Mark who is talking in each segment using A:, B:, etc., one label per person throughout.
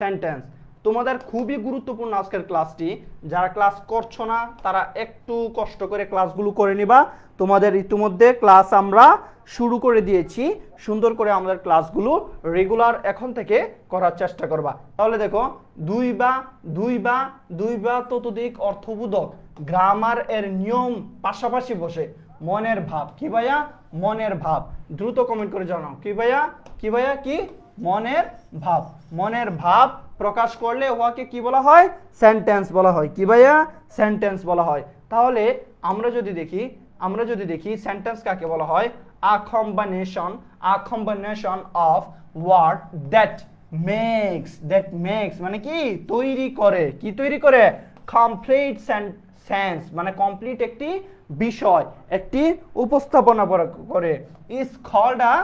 A: Sentence. তোমাদের খুবই গুরুত্বপূর্ণ আজকের ক্লাসটি। যারা ক্লাস করছো না তারা একটু কষ্ট করে ক্লাসগুলো করে নিবা। তোমাদের ইতিমধ্যে ক্লাস আমরা শুরু করে দিয়েছি, সুন্দর করে আমাদের ক্লাসগুলো রেগুলার এখন থেকে করার চেষ্টা করবা। তাহলে দেখো, দুই বা ততোধিক অর্থবোধক গ্রামার এর নিয়ম পাশাপাশি বসে মনের ভাব। কি ভাইয়া? মনের ভাব। দ্রুত কমেন্ট করে জানাও। কি ভাইয়া? কি ভাইয়া? কি? মনের ভাব। মনের ভাব প্রকাশ করলে উহাকে কি বলা হয়? সেন্টেন্স বলা হয়। কি ভাইয়া? সেন্টেন্স বলা হয়। তাহলে আমরা যদি দেখি সেন্টেন্স কাকে বলা হয়? A combination of word that makes মানে কি? তৈরি করে। কি তৈরি করে? কমপ্লিট সেন্স মানে কমপ্লিট একটি বিষয়, একটি উপস্থাপনা করে। Is called a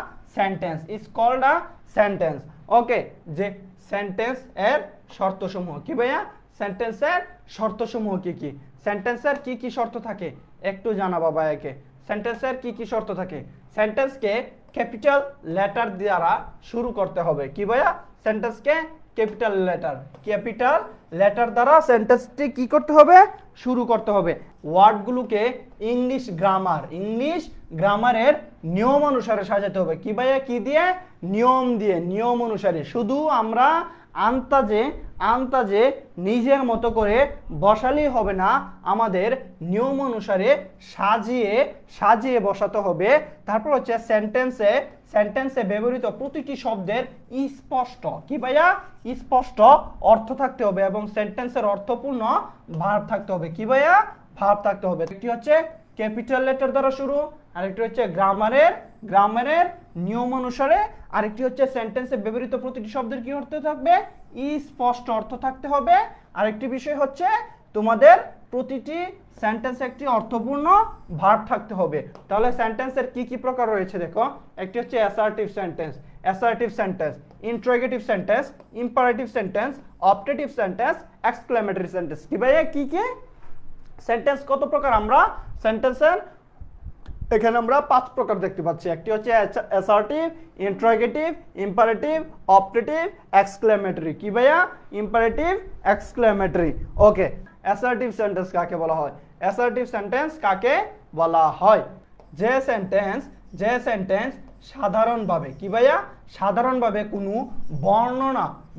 A: sentence. Okay, যে সেন্টেন্স এর শর্তসমূহ। কি ভাইয়া? সেন্টেন্সের শর্তসমূহ কি কি? সেন্টেন্সের কি কি শর্ত থাকে একটু জানাবা ভাইয়াকে। সেন্টেন্সের কি কি শর্ত থাকে? সেন্টেন্সকে ক্যাপিটাল লেটার দ্বারা শুরু করতে হবে। কি ভাইয়া? সেন্টেন্সকে ক্যাপিটাল লেটার দ্বারা সেন্টেন্সটি কি করতে হবে? শুরু করতে হবে। ওয়ার্ডগুলোকে ইংলিশ গ্রামারের নিয়ম অনুসারে সাজাতে হবে। কি ভাইয়া? কি দিয়ে? নিয়ম অনুসারে। শুধু আমরা আন্তাজে নিজের মতো করে বসালেই হবে না, আমাদের নিয়ম অনুসারে সাজিয়ে বসাতে হবে। তারপর হচ্ছে সেন্টেন্সে ব্যবহৃত প্রতিটি শব্দের স্পষ্ট, কি ভাইয়া? স্পষ্ট অর্থ থাকতে হবে এবং সেন্টেন্সের অর্থপূর্ণ ভার্ব থাকতে হবে। কি ভাইয়া? ভার্ব থাকতে হবে। একটি হচ্ছে ক্যাপিটাল লেটার দ্বারা শুরু, আরেকটি হচ্ছে গ্রামারের নিয়ম অনুসারে, আরেকটি হচ্ছে সেন্টেন্সে ব্যবহৃত প্রতিটি শব্দের কি অর্থ থাকবে? স্পষ্ট অর্থ থাকতে হবে। আরেকটি বিষয় হচ্ছে তোমাদের প্রতিটি সেন্টেন্সে একটি অর্থপূর্ণ ভার্ব থাকতে হবে। তাহলে সেন্টেন্সের কি কি প্রকার রয়েছে দেখো। একটি হচ্ছে assertive sentence, interrogative sentence, imperative sentence, objective sentence, exclamatory sentence. কি ভাইয়া? কি কি সেন্টেন্স? কত প্রকার? আমরা সেন্টেন্সের এখানে আমরা 5 প্রকার দেখতে পাচ্ছি। একটি হচ্ছে assertive, interrogative, imperative, objective, exclamatory. কি ভাইয়া? Imperative, exclamatory. Okay, assertive sentence কাকে বলা হয়? অ্যাসার্টিভ সেন্টেন্স কাকে বলা হয়? যে সেন্টেন্স সাধারণভাবে, কি ভাইয়া? সাধারণভাবে কোনো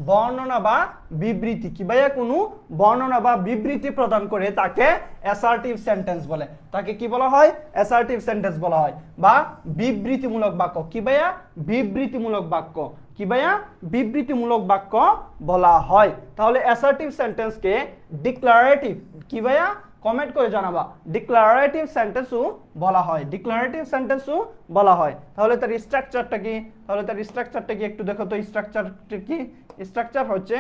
A: বর্ণনা বা বিবৃতি, কি ভাইয়া? কোনো বর্ণনা বা বিবৃতি প্রদান করে তাকে অ্যাসার্টিভ সেন্টেন্স বলে। তাকে কি বলা হয়? অ্যাসার্টিভ সেন্টেন্স বলা হয়। বা বিবৃতিমূলক বাক্য। কি ভাইয়া? বিবৃতিমূলক বাক্য। কি ভাইয়া? বিবৃতিমূলক বাক্য বলা হয়। তাহলে অ্যাসার্টিভ সেন্টেন্সকে ডিক্লারেটিভ, কি ভাইয়া? কমেন্ট করে জানাবা। ডিক্লারেটিভ সেন্টেন্সও বলা হয়। তাহলে তার স্ট্রাকচারটা কি? একটু দেখো তো স্ট্রাকচারটা কি? স্ট্রাকচার হচ্ছে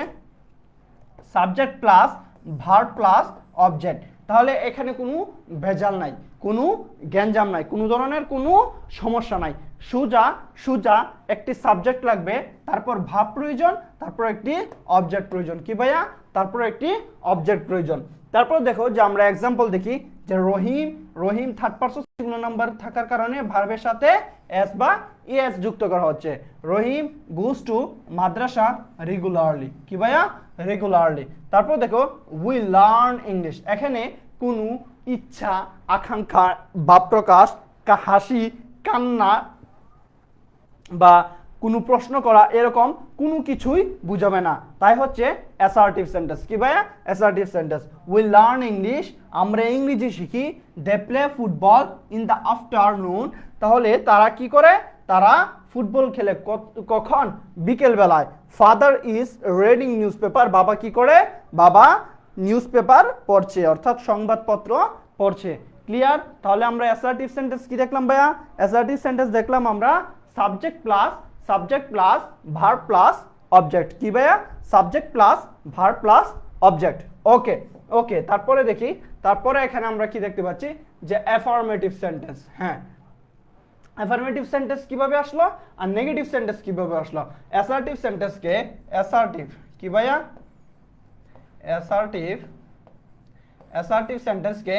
A: subject plus verb plus object. তাহলে এখানে কোনো ভেজাল নাই, কোনো গ্যাঞ্জাম নাই, কোনো ধরনের কোনো সমস্যা নাই। সুজা একটি সাবজেক্ট লাগবে, তারপর ভার্ব প্রয়োজন, তারপর একটি অবজেক্ট প্রয়োজন। কি ভাইয়া? তারপর একটি অবজেক্ট প্রয়োজন। তারপর দেখো যে আমরা এক্সাম্পল দেখি যে রহিম থার্ড পারসন সিঙ্গুলার নাম্বার থাকার কারণে ভার্বের সাথে এস বা ইএস যুক্ত করা হচ্ছে। রহিম গোস টু মাদ্রাসা রেগুলারলি। কি ভাইয়া? রেগুলারলি। তারপর দেখো উই লার্ন ইংলিশ। এখানে কোনো ইচ্ছা, আকাঙ্ক্ষা, ভাব প্রকাশ, হাসি, কান্না বা কোনো প্রশ্ন করা এরকম কোনো কিছুই বুঝাবে না, তাই হচ্ছে অ্যাসার্টিভ সেন্টেন্স। কি ভাইয়া? Assertive sentence. We learn English, আমরা ইংরেজি শিখি। They play football in the afternoon, তাহলে তারা কি করে? তারা ফুটবল খেলে। কখন? বিকেল বেলায়। Father is reading news paper, বাবা কি করে? বাবা নিউজ পেপার পড়ছে, অর্থাৎ সংবাদপত্র পড়ছে। ক্লিয়ার? তাহলে আমরা অ্যাসার্টিভ সেন্টেন্স কি দেখলাম ভাইয়া? অ্যাসার্টিভ সেন্টেন্স দেখলাম আমরা subject plus verb plus object. কি ভাইয়া? Subject plus verb plus object. Okay, তারপরে এখানে আমরা কি দেখতে পাচ্ছি যে অ্যাফার্মেটিভ সেন্টেন্স। হ্যাঁ, অ্যাফার্মেটিভ সেন্টেন্স কিভাবে আসলো আর নেগেটিভ সেন্টেন্স কিভাবে আসলো? অ্যাসার্টিভ সেন্টেন্সকে কি ভাইয়া? অ্যাসার্টিভ সেন্টেন্সকে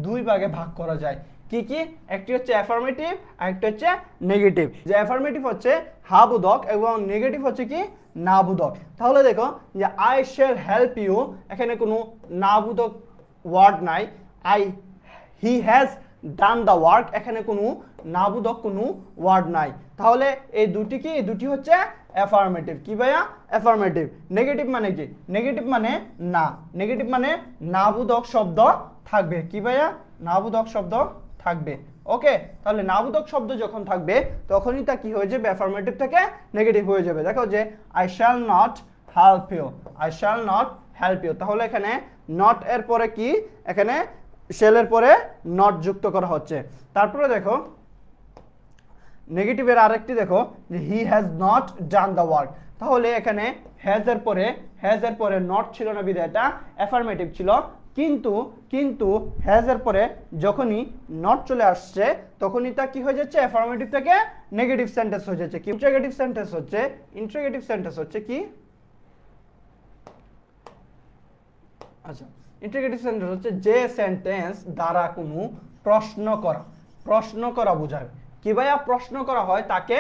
A: দুই ভাগে ভাগ করা যায়। কি কি? একটি হচ্ছে অ্যাফার্মেটিভ আর একটি হচ্ছে নেগেটিভ। যে অ্যাফার্মেটিভ হচ্ছে হ্যাঁ বোধক এবং নেগেটিভ হচ্ছে কি না বোধক। তাহলে দেখো যে আই শ্যাল হেল্প ইউ, এখানে কোনো না বোধক ওয়ার্ড নাই। He has done the work, এখানে কোনো না বোধক কোনো ওয়ার্ড নাই। তাহলে এই দুটি কি? এই দুটি হচ্ছে অ্যাফার্মেটিভ। কি ভাইয়া? অ্যাফার্মেটিভ। নেগেটিভ মানে কি? নেগেটিভ মানে না। নেগেটিভ মানে না বোধক শব্দ থাকবে। কি ভাইয়া? না বোধক শব্দ থাকবে। ওকে, তাহলে না বোধক শব্দ যখন থাকবে তখনই তা কি হয়ে যাবে? অ্যাফার্মেটিভ থেকে নেগেটিভ হয়ে যাবে। দেখো যে I shall not help you, I shall not help you. তাহলে এখানে নট এর পরে কি? এখানে শ্যাল এর পরে নট যুক্ত করা হচ্ছে। তারপরে দেখো নেগেটিভের আরেকটি দেখো যে he has not done the work. তাহলে এখানে হ্যাজ এর পরে নট ছিল না বিধায় এটা অ্যাফার্মেটিভ ছিল, কিন্তু হ্যাজ এর পরে যখনই নট চলে আসছে তখনই তা কি হয়ে যাচ্ছে? অ্যাফার্মেটিভ থেকে নেগেটিভ সেন্টেন্স হয়ে যাচ্ছে। কি ইন্ট্রোগেটিভ সেন্টেন্স হচ্ছে কি? আচ্ছা, ইন্ট্রোগেটিভ সেন্টেন্স হচ্ছে যে সেন্টেন্স দ্বারা কোনো প্রশ্ন করা বোঝায়। কি ভাইয়া? প্রশ্ন করা হয় তাকে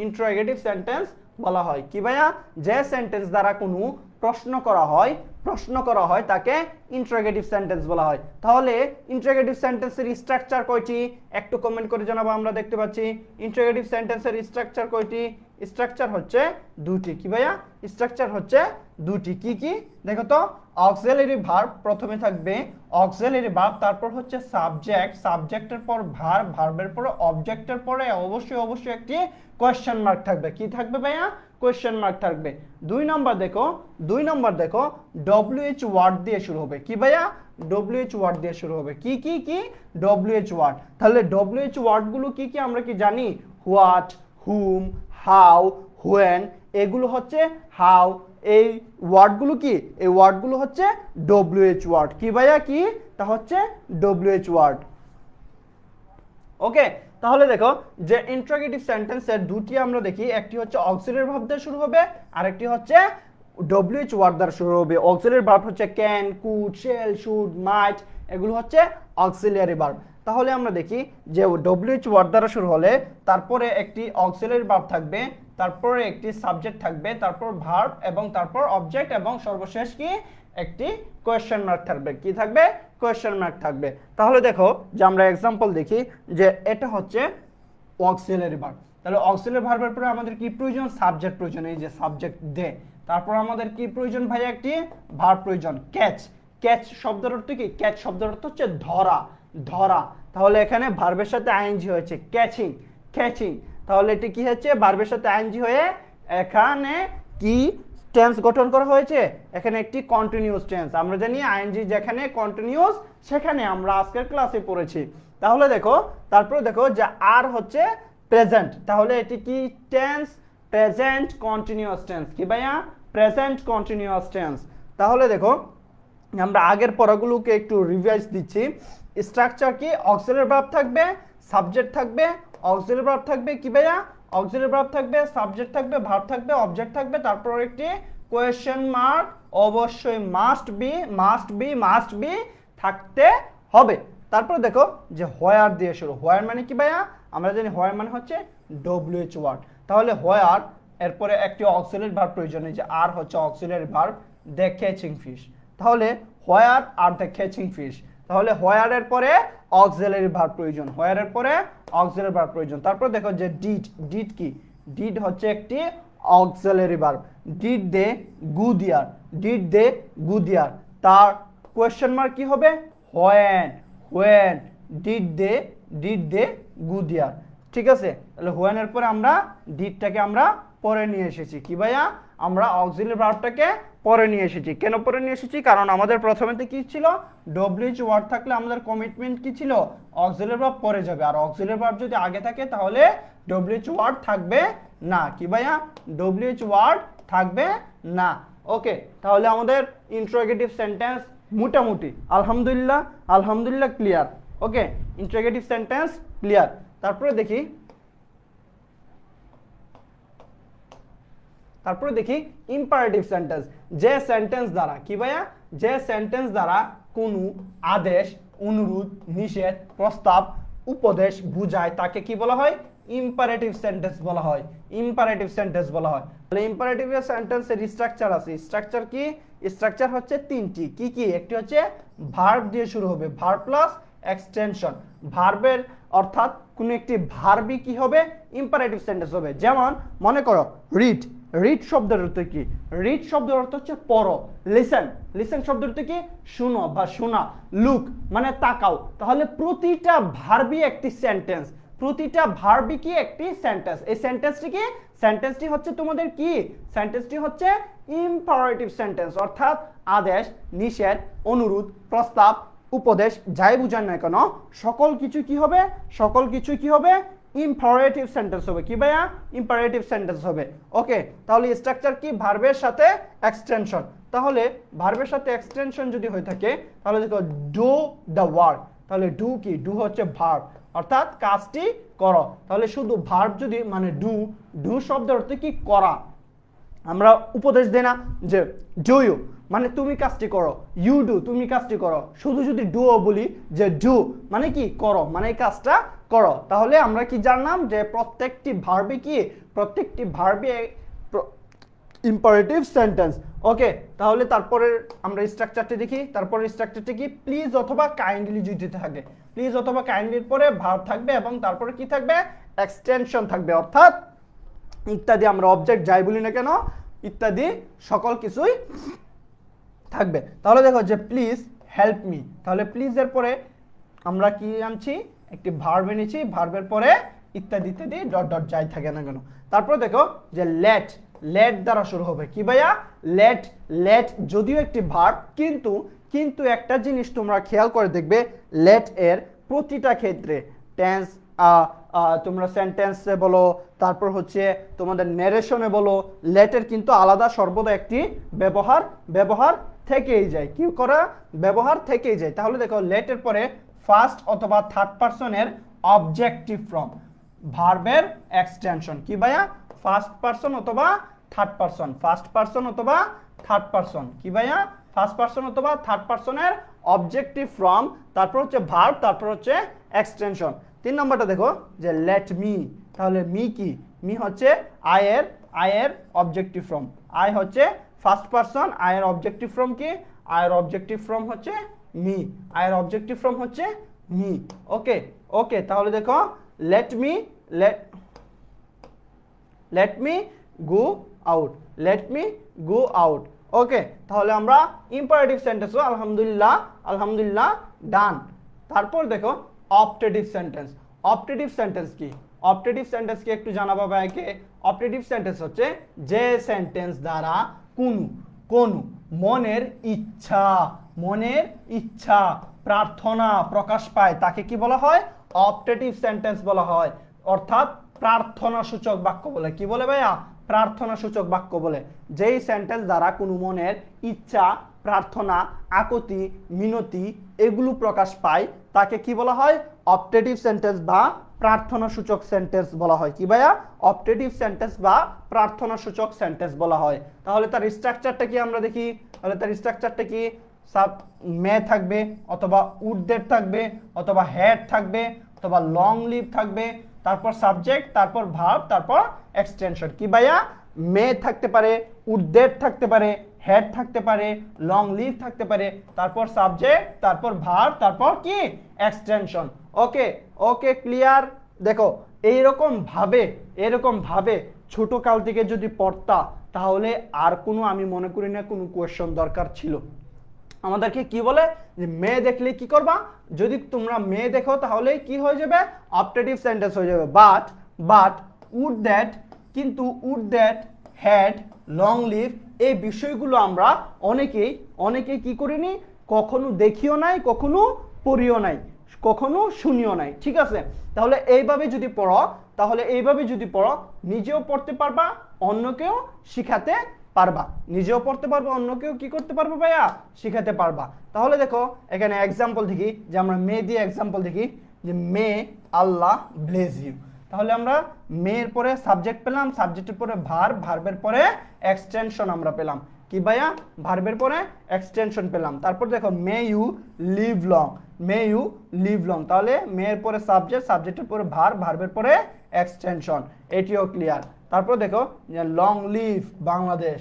A: ইন্ট্রোগেটিভ সেন্টেন্স বলা হয়। কি ভাইয়া? যে সেন্টেন্স দ্বারা কোনো প্রশ্ন করা হয় তাকে ইন্ট্রোগেটিভ সেন্টেন্স বলা হয়। তাহলে ইন্ট্রোগেটিভ সেন্টেন্সের স্ট্রাকচার কয়টি? একটু কমেন্ট করে জানাবো। আমরা দেখতে পাচ্ছি ইন্ট্রোগেটিভ সেন্টেন্সের স্ট্রাকচার কয়টি? স্ট্রাকচার হচ্ছে দুটি। কি ভাইয়া? স্ট্রাকচার হচ্ছে দুটি। কি কি? দেখো তো, অক্সিলারি ভার্ব প্রথমে থাকবে, অক্সিলারি ভার্ব, তারপর হচ্ছে সাবজেক্টের পর ভার্ব, ভার্বের পর অবজেক্টের পরে অবশ্যই একটি কোয়েশ্চেন মার্ক থাকবে। কি থাকবে ভাইয়া? কোয়েশ্চেন মার্ক থাকবে। দুই নম্বর দেখো WH ওয়ার্ড দিয়ে শুরু হবে। কি ভাইয়া? WH ওয়ার্ড দিয়ে শুরু হবে। কি WH ওয়ার্ড। তাহলে WH ওয়ার্ড গুলো কি কি আমরা কি জানি? হোয়াট, হুম, হাউ, হোয়েন, এগুলো হচ্ছে হাউ। এই ওয়ার্ডগুলো কি? এই ওয়ার্ডগুলো হচ্ছে WH ওয়ার্ড। কি ভাইয়া? কি? তা হচ্ছে WH ওয়ার্ড। ওকে, তাহলে দেখো যে ইন্ট্রোগেটিভ সেন্টেন্সের দুটি আমরা দেখি, একটি হচ্ছে অক্সিলারি ভার্ব দিয়ে শুরু হবে আর একটি হচ্ছে WH ওয়ার্ড দ্বারা শুরু হবে। অক্সিলারি ভার্ব হচ্ছে ক্যান, কুড, শেল, শুড, মাইট, এগুলো হচ্ছে অক্সিলারি ভার্ব। তাহলে আমরা দেখি যে WH ওয়ার্ড দ্বারা শুরু হলে তারপরে একটি অক্সিলারি ভার্ব থাকবে, তারপরে একটি সাবজেক্ট থাকবে, তারপর ভার্ব এবং তারপর অবজেক্ট এবং সর্বশেষ কি? একটি কোয়েশ্চেন মার্ক থাকবে। কি থাকবে? কোয়েশ্চেন মার্ক থাকবে। তাহলে দেখো যে আমরা এক্সাম্পল দেখি যে এটা হচ্ছে অক্সিলারি ভার্ব। তাহলে অক্সিলারি ভার্বের পরে আমাদের কি প্রয়োজন? সাবজেক্ট প্রয়োজন। এই যে সাবজেক্ট দে। তারপর আমাদের কি প্রয়োজন ভাই? একটি ভার্ব প্রয়োজন, ক্যাচ শব্দের অর্থ কি? ক্যাচ শব্দের অর্থ হচ্ছে ধরা। তাহলে এখানে ভার্বের সাথে আইএনজি হয়েছে ক্যাচিং। তাহলে এটি কি হচ্ছে? ভার্বের সাথে আইএনজি হয়ে এখানে কি টেন্স গঠন করা হয়েছে? এখানে একটি কন্টিনিউয়াস টেন্স। আমরা জানি আইএনজি যেখানে কন্টিনিউয়াস সেখানে আমরা আজকের ক্লাসে পড়েছি। তাহলে দেখো, তারপরে দেখো যে আর হচ্ছে প্রেজেন্ট। তাহলে এটি কি টেন্স? Present continuous tense. কি ভাইয়া? Present continuous tense. তাহলে দেখো আমরা আগের পড়াগুলোকে একটু রিভাইজ দিচ্ছি। স্ট্রাকচার কি? অক্সিলারি ভার্ব থাকবে, সাবজেক্ট থাকবে, অক্সিলারি ভার্ব থাকবে। কি ভাইয়া? অক্সিলারি ভার্ব থাকবে, সাবজেক্ট থাকবে, ভার্ব থাকবে, অবজেক্ট থাকবে, তারপর একটি কোয়েশ্চেন মার্ক অবশ্যই মাস্ট বি থাকতে হবে। তারপর দেখো যে হোয়ার দিয়ে শুরু। হোয়ার মানে কি ভাইয়া? আমরা জানি হোয়ার মানে হচ্ছে WH ওয়ার্ড। তাহলে হোয়ার এরপরে একটি অক্সিলারি ভার্ব প্রয়োজন। এই যে আর হচ্ছে auxiliary verb, the catching fish. তাহলে where are the catching fish. তাহলে হোয়ার এর পরে অক্সিলারি ভার্ব প্রয়োজন, তারপর দেখো যে ডিড কি? ডিড হচ্ছে একটি auxiliary verb. Did they go there. তার কোয়েশ্চেন মার্ক কি হবে? When did they go there. ঠিক আছে, তাহলে হোয়েন এর পরে আমরা ডিডটাকে আমরা পরে নিয়ে এসেছি। কি ভাইয়া? আমরা অক্সিলারি ভার্বটাকে পরে নিয়ে এসেছি। কেন পরে নিয়ে এসেছি? কারণ আমাদের প্রথমেতে কি ছিল? WH ওয়ার্ড থাকলে আমাদের কমিটমেন্ট কি ছিল? অক্সিলারি ভার্ব পরে যাবে। আর অক্সিলারি ভার্ব যদি আগে থাকে তাহলে WH ওয়ার্ড থাকবে না। কি ভাইয়া? WH ওয়ার্ড থাকবে না। ওকে, তাহলে আমাদের ইন্ট্রোগেটিভ সেন্টেন্স মোটামুটি আলহামদুলিল্লাহ ক্লিয়ার। ওকে, ইন্ট্রোগেটিভ সেন্টেন্স ক্লিয়ার। তারপরে দেখি ইম্পারেটিভ সেন্টেন্স। যে সেন্টেন্স দ্বারা কি ভাইয়া? যে সেন্টেন্স দ্বারা কোনো আদেশ অনুরোধ, নিষেধ, প্রস্তাব, উপদেশ বুঝায় তাকে কি বলা হয়? ইম্পারেটিভ সেন্টেন্স বলা হয়। ইম্পারেটিভ সেন্টেন্স বলা হয়। তাহলে ইম্পারেটিভ সেন্টেন্সের স্ট্রাকচার আছে। স্ট্রাকচার কি? স্ট্রাকচার হচ্ছে তিনটি। কি কি? একটি হচ্ছে ভার্ব দিয়ে শুরু হবে, ভার্ব প্লাস এক্সটেনশন। ভার্বের অর্থাৎ কোন একটি ভার্বই কি হবে? ইম্পারেটিভ সেন্টেন্স হবে। যেমন মনে করো রিড, রিড শব্দের অর্থ কি? রিড শব্দের অর্থ হচ্ছে পড়ো। লিসেন, লিসেন শব্দের অর্থ কি? শুনো বা শোনা। লুক মানে তাকাও। তাহলে প্রতিটা ভার্বই একটি সেন্টেন্স, প্রতিটা ভার্বই কি? একটি সেন্টেন্স। এই সেন্টেন্সটি কি? সেন্টেন্সটি হচ্ছে তোমাদের কি? সেন্টেন্সটি হচ্ছে ইম্পারেটিভ সেন্টেন্স, অর্থাৎ আদেশ, নিষেধ, অনুরোধ, প্রস্তাব, উপদেশ যাই বুঝান না কেন সকল কিছু কি হবে? সকল কিছু কি হবে? ইম্পারেটিভ সেন্টেন্স হবে। কি ভাইয়া? ইম্পারেটিভ সেন্টেন্স হবে। ওকে, তাহলে স্ট্রাকচার কি? ভার্বের সাথে এক্সটেনশন। তাহলে ভার্বের সাথে এক্সটেনশন যদি হয়ে থাকে তাহলে দেখো ডু দ্য ওয়ার্ক। তাহলে ডু কি? ডু হচ্ছে ভার্ব, অর্থাৎ কাজটি করো। তাহলে শুধু ভার্ব যদি মানে ডু, ডু শব্দের অর্থ কি? করা। আমরা উপদেশ দেই না যে ডু ইউ মানে তুমি কাজটি করো, ইউ ডু তুমি কাজটি করো। শুধু যদি ডু বলি যে ডু মানে কি? করো, মানে এই কাজটা করো। তাহলে আমরা কি জানলাম যে প্রত্যেকটি ভার্বে কি? প্রত্যেকটি ভার্বে ইম্পারেটিভ সেন্টেন্স। ওকে, তাহলে তারপরে আমরা স্ট্রাকচারটি দেখি। তারপরে স্ট্রাকচারটি কি? প্লিজ অথবা কাইন্ডলি যদি থাকে, প্লিজ অথবা কাইন্ডলির পরে ভার্ব থাকবে এবং তারপরে কি থাকবে? এক্সটেনশন থাকবে, অর্থাৎ ইত্যাদি। আমরা অবজেক্ট যাই বলি না কেন ইত্যাদি সকল কিছুই থাকবে। তাহলে দেখো যে প্লিজ হেল্প মি, তাহলে প্লিজ এর পরে আমরা কি আনছি? একটি ভার্ব এনেছি, ভার্বের পরে ইত্যাদি ইত্যাদি ডট ডট যাই থাকে না কেন। তারপর দেখো যে লেট, লেট দ্বারা শুরু হবে। কি ভাইয়া? লেট, লেট যদিও একটি ভার্ব কিন্তু কিন্তু একটা জিনিস তোমরা খেয়াল করে দেখবে, লেট এর প্রতিটা ক্ষেত্রে টেন্স, তোমরা সেন্টেন্সে বলো, তারপর হচ্ছে তোমাদের ন্যারেশনে বলো, লেটের কিন্তু আলাদা সর্বদা একটি ব্যবহার থেকেই যায়। কি করা? ব্যবহার থেকেই যায়। তাহলে দেখো লেটের পরে ফার্স্ট অথবা থার্ড পারসনের অবজেক্টিভ ফর্ম, ভার্বের এক্সটেনশন। কি ভাইয়া? ফার্স্ট পারসন অথবা থার্ড পারসন, ফার্স্ট পারসন অথবা থার্ড পারসন। কি ভাইয়া? ফার্স্ট পারসন অথবা থার্ড পারসনের অবজেক্টিভ ফর্ম, তারপর হচ্ছে ভার্ব, তারপর হচ্ছে এক্সটেনশন। 3 নম্বরটা দেখো যে লেট মি, তাহলে মি কি? মি হচ্ছে আয়ের অবজেক্টিভ ফর্ম। আই হচ্ছে ফার্স্ট পারসন, আয়ের অবজেক্টিভ ফর্ম কি? আয়ের অবজেক্টিভ ফর্ম হচ্ছে মি, আয়ের অবজেক্টিভ ফর্ম হচ্ছে মি। ওকে ওকে, তাহলে দেখো let me go out, let me go out. Okay, তাহলে আমরা ইম্পারেটিভ সেন্টেন্সও আলহামদুলিল্লাহ ডান। তারপর দেখো অপটেটিভ সেন্টেন্স। অপটেটিভ সেন্টেন্স কি? অপটেটিভ সেন্টেন্স কি একটু জানাবো ভাইকে। অপটেটিভ সেন্টেন্স হচ্ছে যে সেন্টেন্স দ্বারা কোন মনের ইচ্ছা প্রার্থনা প্রকাশ পায় তাকে কি বলা হয়? অপটেটিভ সেন্টেন্স বলা হয়, অর্থাৎ প্রার্থনা সূচক বাক্য বলে। কি বলে ভাইয়া? প্রার্থনা সূচক বাক্য বলে। যেই সেন্টেন্স দ্বারা কোনো মনের ইচ্ছা, প্রার্থনা, আকুতি, মিনতি এগুলো প্রকাশ পায় তাকে কি বলা হয়? অপটেটিভ সেন্টেন্স বা প্রার্থনা সূচক সেন্টেন্স বলা হয়। কি ভাইয়া? অপটেটিভ সেন্টেন্স বা প্রার্থনা সূচক সেন্টেন্স বলা হয়। তাহলে তার স্ট্রাকচারটা কি আমরা দেখি। তাহলে তার স্ট্রাকচারটা কি? মে থাকবে, অথবা উড দ্যাট থাকবে, অথবা হ্যাড থাকবে, অথবা লং লিভ থাকবে, তারপর সাবজেক্ট, তারপর ভার্ব, তারপর এক্সটেনশন। কি ভাইয়া? মে থাকতে পারে, উড দ্যাট থাকতে পারে, হেড থাকতে পারে, লং লিভ থাকতে পারে, তারপর সাবজেক্ট, তারপর ভার্ব, তারপর কি? এক্সটেনশন। ওকে ওকে, ক্লিয়ার। দেখো এরকম ভাবে ছোট কাল থেকে যদি পড়তা তাহলে আর কোনো, আমি মনে করি না কোনো কোয়েশ্চন দরকার ছিল। আমাদেরকে কি বলে যে মে দেখলে কি করবা? যদি তোমরা মে দেখো তাহলে কি হয়ে যাবে? অপটেটিভ সেন্টেন্স হয়ে যাবে। বাট উড দ্যাট, কিন্তু would that, had, long live এই বিষয়গুলো আমরা অনেকেই কি করিনি, কখনো দেখিও নাই, কখনো পড়িও নাই, কখনো শুনিও নাই। ঠিক আছে, তাহলে এইভাবে যদি পড়ো নিজেও পড়তে পারবা, অন্যকেও শিখাতে পারবা। নিজেও পড়তে পারবো, অন্যকেও কি করতে পারবো ভাইয়া? শিখাতে পারবা। তাহলে দেখো এখানে এক্সাম্পল দেখি, যে আমরা মে দিয়ে এক্সাম্পল দেখি, যে মে আল্লাহ ব্লেস ইউ। তাহলে আমরা মের পরে সাবজেক্ট পেলাম, সাবজেক্টের পরে ভার্ব, ভার্বের পরে এক্সটেনশন আমরা পেলাম। কি ভাইয়া? ভার্বের পরে এক্সটেনশন পেলাম। তারপর দেখো may you live long, may you live long, তাহলে মে এর পরে সাবজেক্ট, সাবজেক্টের পরে ভার্ব, ভার্বের পরে এক্সটেনশন, এটিও ক্লিয়ার। তারপর দেখো যে লং লিভ বাংলাদেশ,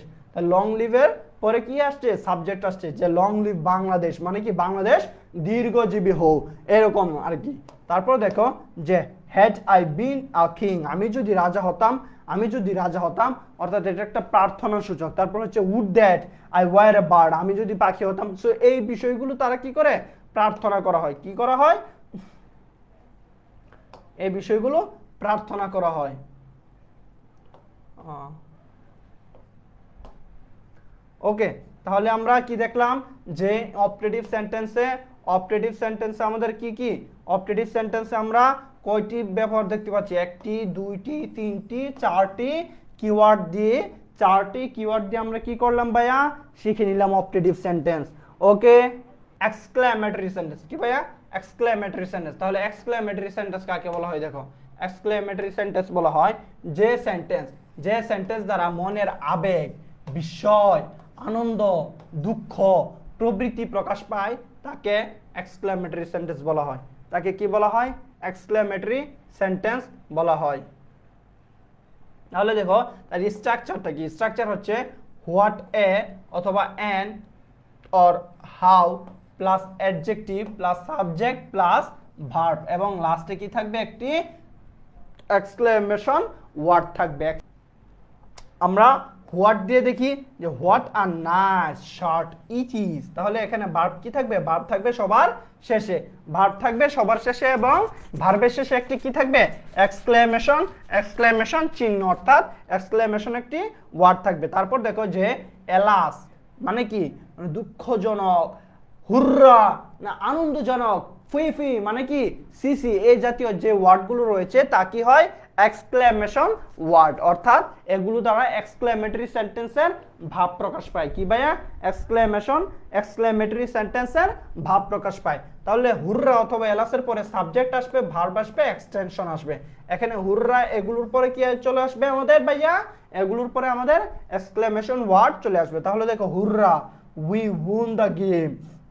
A: লং লিভের পরে কি আসছে, সাবজেক্ট আসছে, যে লং লিভ বাংলাদেশ মানে কি বাংলাদেশ দীর্ঘজীবী হোক, এরকম আর কি। তারপর দেখো যে had I been a king, আমি যদি রাজা হতাম, আমি যদি রাজা হতাম, অর্থাৎ এটা একটা প্রার্থনা সূচক। তারপর হচ্ছে would that I were a bird, আমি যদি পাখি হতাম। সো এই বিষয়গুলো তারা কি করে, প্রার্থনা করা হয়, কি করা হয়, এই বিষয়গুলো প্রার্থনা করা হয়। ওকে, তাহলে আমরা কি দেখলাম যে অপারেটিভ সেন্টেন্সে আমাদের কি কি, অপারেটিভ সেন্টেন্সে আমরা কয়টি ব্যবহার দেখতে পাচ্ছি, একটি, দুইটি, তিনটি, চারটি কিওয়ার্ড দিয়ে, আমরা কি করলাম ভাইয়া, শিখে নিলাম অপারেটিভ সেন্টেন্স। ওকে, এক্সক্লেমেটরি সেন্টেন্স কি ভাইয়া, এক্সক্লেমেটরি সেন্টেন্স। তাহলে এক্সক্লেমেটরি সেন্টেন্স কাকে বলা হয়, দেখো এক্সক্লেমেটরি সেন্টেন্স বলা হয় যে সেন্টেন্স দ্বারা মনের আবেগ, বিস্ময়, আনন্দ, দুঃখ প্রভৃতি প্রকাশ পায়, তাকে এক্সক্লেমেটরি সেন্টেন্স বলা হয়। তাকে কি বলা হয়, এক্সক্লেমেটরি সেন্টেন্স বলা হয়। তাহলে দেখো তার স্ট্রাকচারটা কি, স্ট্রাকচার হচ্ছে হোয়াট এ অথবা an or how plus adjective plus subject plus verb, এবং লাস্টে কি থাকবে, একটি এক্সক্লেমেশন ওয়ার্ড থাকবে। আমরা হোয়াট দিয়ে দেখি যে what a nice shirt it is, তাহলে এখানে ভার্ব কি থাকবে, ভার্ব থাকবে সবার শেষে, এবং ভার্বের শেষে একটি কি থাকবে, এক্সক্লেমেশন চিহ্ন, অর্থাৎ এক্সক্লেমেশন একটি ওয়ার্ড থাকবে। তারপর দেখো যে এলাস মানে কি, দুঃখজনক, হুররা না আনন্দজনক, ফুইফি মানে কি সিসি, এই জাতীয় যে ওয়ার্ডগুলো রয়েছে তা কি হয়, এক্সক্লেমেশন ওয়ার্ড, অর্থাৎ এগুলো দ্বারা এক্সক্লেমেটরি সেন্টেন্সের ভাব প্রকাশ পায়। কি ভাইয়া, এক্সক্লেমেটরি সেন্টেন্সের ভাব প্রকাশ পায়। তাহলে হুররা অথবা এলাসের পরে সাবজেক্ট আসবে, ভার্ব আসবে, এক্সটেনশন আসবে। এখানে হুররা এগুলোর পরে কি চলে আসবে আমাদের ভাইয়া, এগুলোর পরে আমাদের এক্সক্লেমেশন ওয়ার্ড চলে আসবে। তাহলে দেখো hurrah we win the game,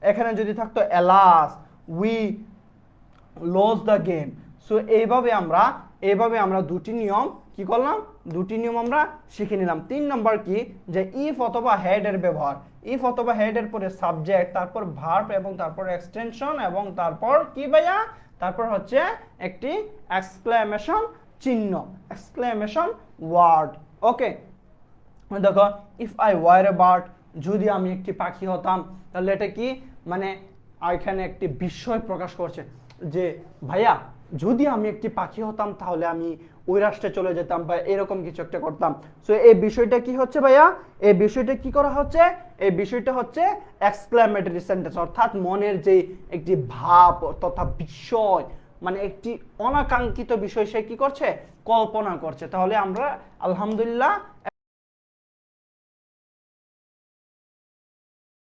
A: এখানে যদি থাকতো alas we lost the game. So এইভাবে আমরা দুটি নিয়ম কি করলাম, দুটি নিয়ম আমরা শিখে নিলাম। 3 নম্বর কি, যে ইফ অথবা হেড এর ব্যবহার, ইফ অথবা হেড এর পরে সাবজেক্ট, তারপর ভার্ব এবং তারপর এক্সটেনশন, এবং তারপর কি ভাইয়া, তারপর হচ্ছে একটি এক্সক্লেমেশন চিহ্ন, এক্সক্লেমেশন ওয়ার্ড। ওকে, দেখো if I were a bird, যদি আমি একটি পাখি হতাম, তাহলে এটা কি মানে এখানে একটি বিস্ময় প্রকাশ করছে যে ভাইয়া যদি আমি একটি পাখি হতাম তাহলে আমি ওই রাষ্ট্রে চলে যেতাম বা এরকম কিছু একটা করতাম। সো এই বিষয়টা কি হচ্ছে ভাইয়া, এই বিষয়টা কি করা হচ্ছে, এই বিষয়টা হচ্ছে এক্সক্লেমেটরি সেন্টেন্স, অর্থাৎ মনের যে একটি ভাব তথা বিস্ময়, মানে একটি অনাকাঙ্ক্ষিত বিষয় সে কি করছে, কল্পনা করছে। তাহলে আমরা আলহামদুলিল্লাহ